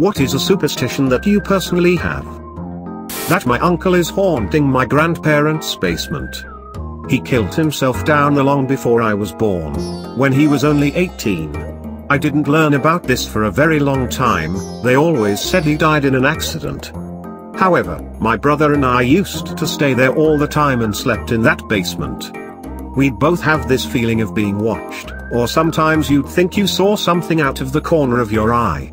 What is a superstition that you personally have? That my uncle is haunting my grandparents' basement. He killed himself down there long before I was born, when he was only 18. I didn't learn about this for a very long time. They always said he died in an accident. However, my brother and I used to stay there all the time and slept in that basement. We both have this feeling of being watched, or sometimes you'd think you saw something out of the corner of your eye.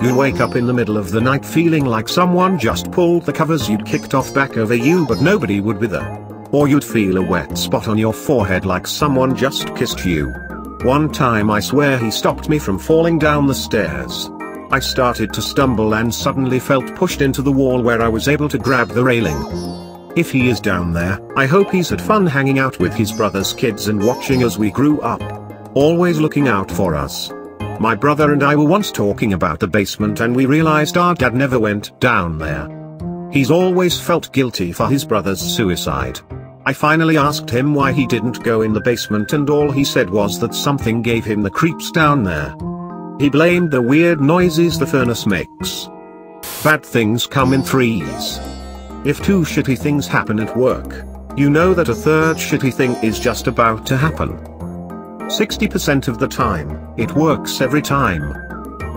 You'd wake up in the middle of the night feeling like someone just pulled the covers you'd kicked off back over you, but nobody would be there. Or you'd feel a wet spot on your forehead like someone just kissed you. One time I swear he stopped me from falling down the stairs. I started to stumble and suddenly felt pushed into the wall where I was able to grab the railing. If he is down there, I hope he's had fun hanging out with his brother's kids and watching as we grew up. Always looking out for us. My brother and I were once talking about the basement and we realized our dad never went down there. He's always felt guilty for his brother's suicide. I finally asked him why he didn't go in the basement and all he said was that something gave him the creeps down there. He blamed the weird noises the furnace makes. Bad things come in threes. If two shitty things happen at work, you know that a third shitty thing is just about to happen. 60% of the time, it works every time.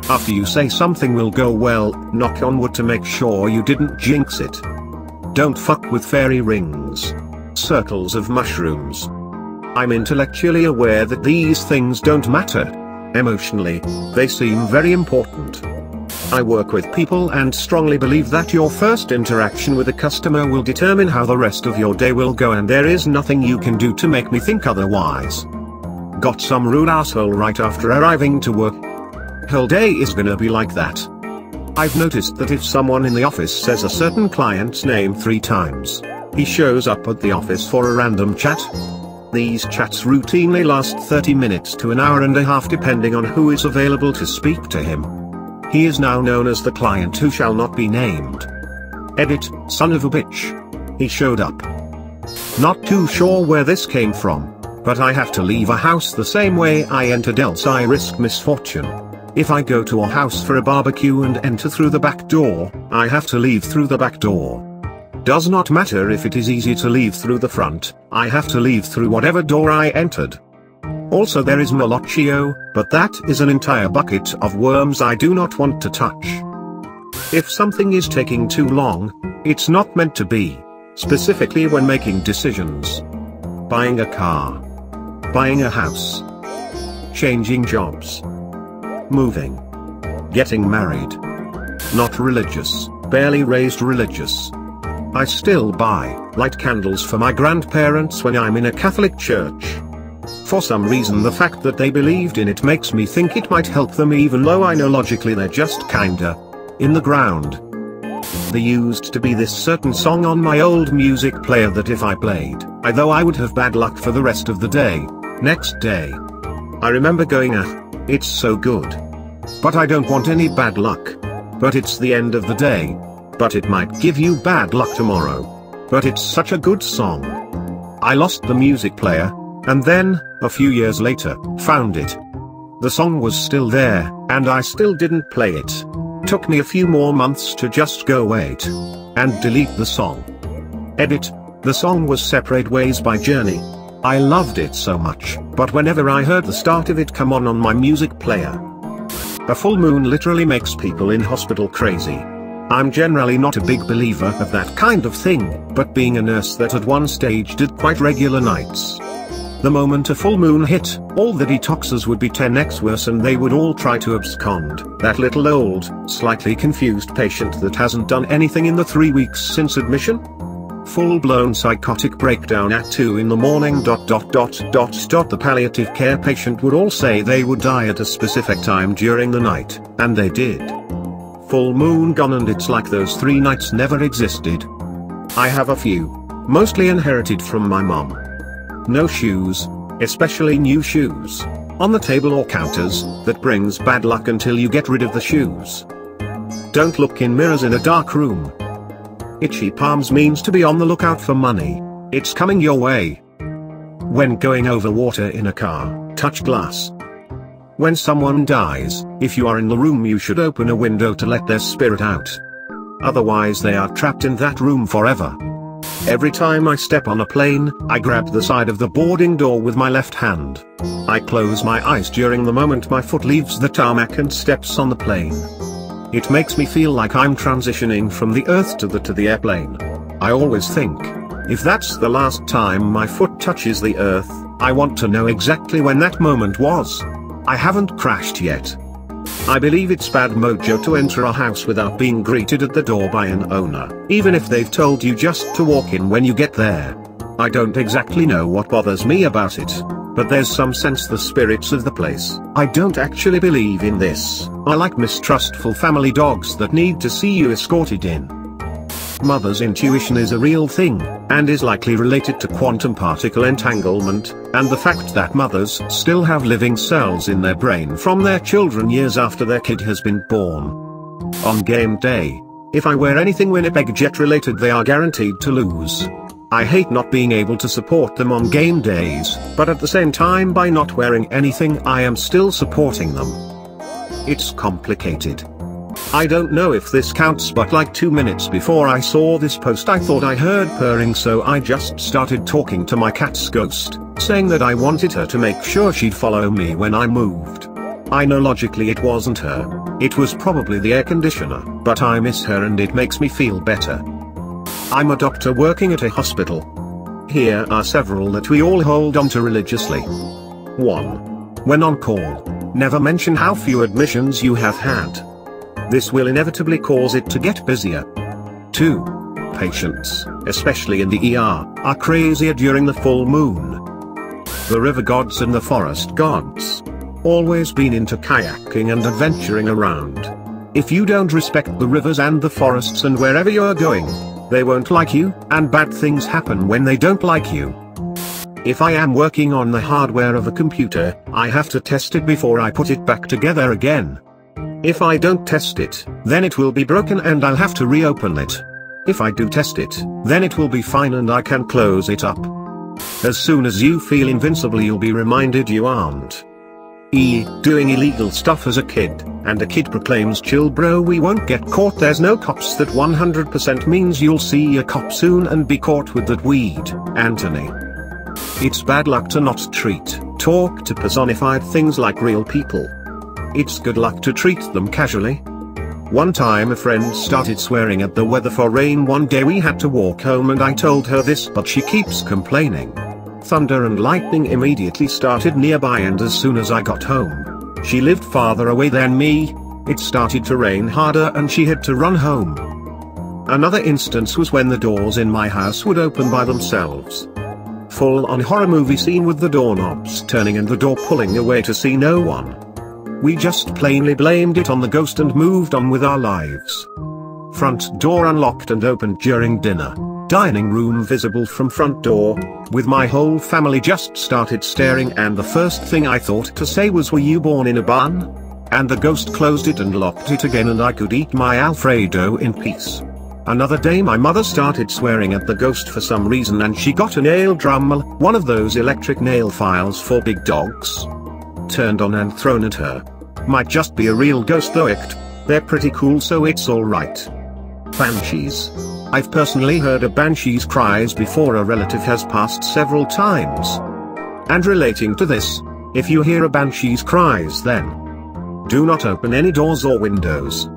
After you say something will go well, knock on wood to make sure you didn't jinx it. Don't fuck with fairy rings. Circles of mushrooms. I'm intellectually aware that these things don't matter. Emotionally, they seem very important. I work with people and strongly believe that your first interaction with a customer will determine how the rest of your day will go, and there is nothing you can do to make me think otherwise. Got some rude asshole right after arriving to work. Whole day is gonna be like that. I've noticed that if someone in the office says a certain client's name 3 times, he shows up at the office for a random chat. These chats routinely last 30 minutes to an hour and a half depending on who is available to speak to him. He is now known as the client who shall not be named. Edit, son of a bitch. He showed up. Not too sure where this came from, but I have to leave a house the same way I entered, else I risk misfortune. If I go to a house for a barbecue and enter through the back door, I have to leave through the back door. Does not matter if it is easy to leave through the front, I have to leave through whatever door I entered. Also there is Molocchio, but that is an entire bucket of worms I do not want to touch. If something is taking too long, it's not meant to be, specifically when making decisions. Buying a car. Buying a house. Changing jobs. Moving. Getting married. Not religious, barely raised religious. I still buy, light candles for my grandparents when I'm in a Catholic church. For some reason the fact that they believed in it makes me think it might help them, even though I know logically they're just kinda in the ground. There used to be this certain song on my old music player that if I played, I would have bad luck for the rest of the day. Next day, I remember going, it's so good. But I don't want any bad luck. But it's the end of the day. But it might give you bad luck tomorrow. But it's such a good song. I lost the music player, and then, a few years later, found it. The song was still there, and I still didn't play it. Took me a few more months to just go wait and delete the song. Edit, the song was Separate Ways by Journey. I loved it so much, but whenever I heard the start of it come on my music player. A full moon literally makes people in hospital crazy. I'm generally not a big believer of that kind of thing, but being a nurse that at one stage did quite regular nights. The moment a full moon hit, all the detoxers would be 10x worse and they would all try to abscond. That little old, slightly confused patient that hasn't done anything in the 3 weeks since admission? Full-blown psychotic breakdown at 2 in the morning. The palliative care patient would all say they would die at a specific time during the night, and they did. Full moon gone and it's like those 3 nights never existed. I have a few, mostly inherited from my mom. No shoes, especially new shoes, on the table or counters, that brings bad luck until you get rid of the shoes. Don't look in mirrors in a dark room. Itchy palms means to be on the lookout for money. It's coming your way. When going over water in a car, touch glass. When someone dies, if you are in the room you should open a window to let their spirit out. Otherwise they are trapped in that room forever. Every time I step on a plane, I grab the side of the boarding door with my left hand. I close my eyes during the moment my foot leaves the tarmac and steps on the plane. It makes me feel like I'm transitioning from the earth to the airplane. I always think, if that's the last time my foot touches the earth, I want to know exactly when that moment was. I haven't crashed yet. I believe it's bad mojo to enter a house without being greeted at the door by an owner, even if they've told you just to walk in when you get there. I don't exactly know what bothers me about it, but there's some sense the spirits of the place. I don't actually believe in this. I like mistrustful family dogs that need to see you escorted in. Mother's intuition is a real thing, and is likely related to quantum particle entanglement, and the fact that mothers still have living cells in their brain from their children years after their kid has been born. On game day, if I wear anything Winnipeg Jet related they are guaranteed to lose. I hate not being able to support them on game days, but at the same time by not wearing anything I am still supporting them. It's complicated. I don't know if this counts, but like 2 minutes before I saw this post I thought I heard purring, so I just started talking to my cat's ghost, saying that I wanted her to make sure she'd follow me when I moved. I know logically it wasn't her, it was probably the air conditioner, but I miss her and it makes me feel better. I'm a doctor working at a hospital. Here are several that we all hold on to religiously. 1. When on call, never mention how few admissions you have had. This will inevitably cause it to get busier. 2. Patients, especially in the ER, are crazier during the full moon. The river gods and the forest gods. Always been into kayaking and adventuring around. If you don't respect the rivers and the forests and wherever you're going, they won't like you, and bad things happen when they don't like you. If I am working on the hardware of a computer, I have to test it before I put it back together again. If I don't test it, then it will be broken and I'll have to reopen it. If I do test it, then it will be fine and I can close it up. As soon as you feel invincible you'll be reminded you aren't. Doing illegal stuff as a kid, and a kid proclaims chill bro we won't get caught, there's no cops, that 100% means you'll see a cop soon and be caught with that weed, Anthony. It's bad luck to not talk to personified things like real people. It's good luck to treat them casually. One time a friend started swearing at the weather for rain one day, we had to walk home and I told her this but she keeps complaining. Thunder and lightning immediately started nearby and as soon as I got home, she lived farther away than me, it started to rain harder and she had to run home. Another instance was when the doors in my house would open by themselves. Full on horror movie scene with the doorknobs turning and the door pulling away to see no one. We just plainly blamed it on the ghost and moved on with our lives. Front door unlocked and opened during dinner. Dining room visible from front door, with my whole family just started staring and the first thing I thought to say was, were you born in a barn? And the ghost closed it and locked it again and I could eat my Alfredo in peace. Another day my mother started swearing at the ghost for some reason and she got a nail drum, one of those electric nail files for big dogs, turned on and thrown at her. Might just be a real ghost though, they're pretty cool so it's alright. Banshees. I've personally heard a banshee's cries before a relative has passed several times. And relating to this, if you hear a banshee's cries then do not open any doors or windows.